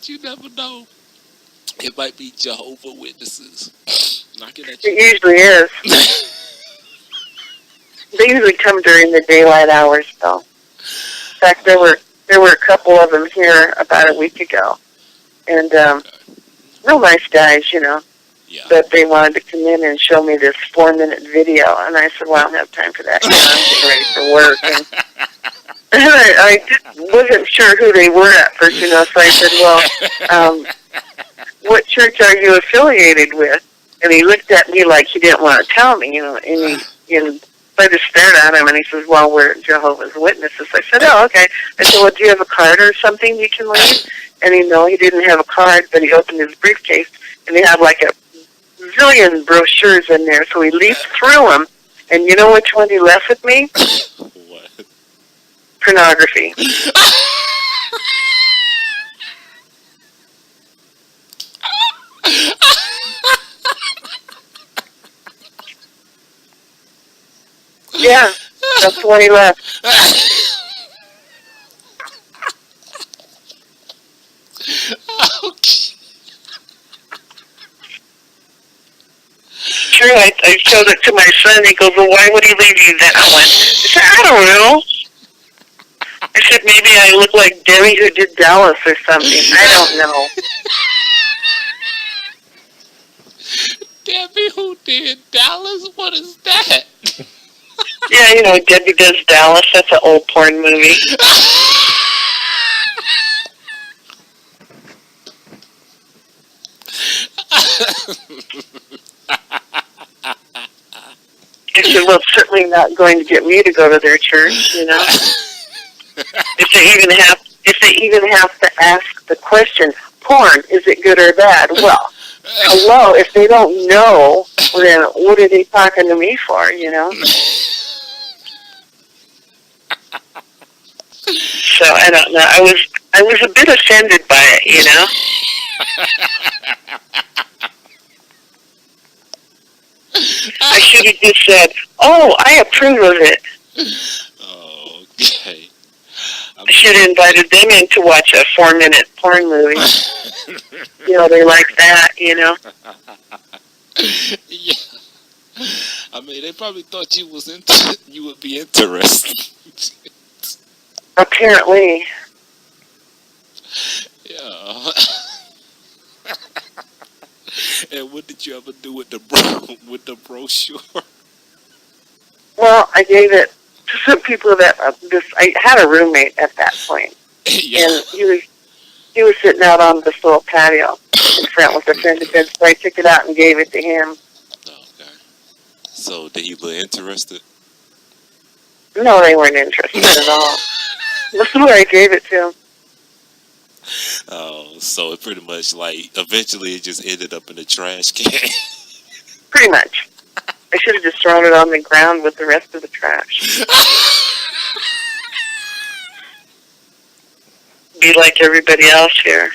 But you never know. It might be Jehovah Witnesses knocking at It you. usually is. They usually come during the daylight hours, though. In fact, there were a couple of them here about a week ago, and real nice guys, Yeah. But they wanted to come in and show me this 4-minute video, and I said, "Well, I don't have time for that. I'm getting ready for work." And I wasn't sure who they were at first, so I said, "Well, what church are you affiliated with?" And he looked at me like he didn't want to tell me, and I just stared at him, and he says, "Well, we're Jehovah's Witnesses." I said, "Oh, okay." I said, "Well, do you have a card or something you can leave?" And he didn't have a card, but he opened his briefcase, and he had like a zillion brochures in there, so he leafed through them, and you know which one he left with me? What? Pornography. Yeah, that's the one he left. Okay. True, I showed it to my son. He goes, "Well, why would he leave you that one?" I said, "I don't know." I said, "Maybe I look like Debbie who did Dallas or something. I don't know." Debbie who did Dallas? What is that? Yeah, Debbie Does Dallas. That's an old porn movie. I said, "Well, it's certainly not going to get me to go to their church, If they even have to ask the question, porn, is it good or bad? Well, hello, if they don't know, then what are they talking to me for, So I don't know. I was a bit offended by it, I should have just said, "Oh, I approve of it." Okay. I should have invited them in to watch a 4-minute porn movie. They like that, Yeah. I mean, they probably thought you would be interested. Apparently. Yeah. And what did you ever do with the brochure? Well, I gave it to some people that I had a roommate at that point, Yeah. and he was sitting out on this little patio in front with a friend of his, so I took it out and gave it to him. Okay. So they were interested? No, they weren't interested at all. That's who I gave it to. Oh, so it pretty much eventually it just ended up in the trash can. Pretty much. I should have just thrown it on the ground with the rest of the trash. Be like everybody else here.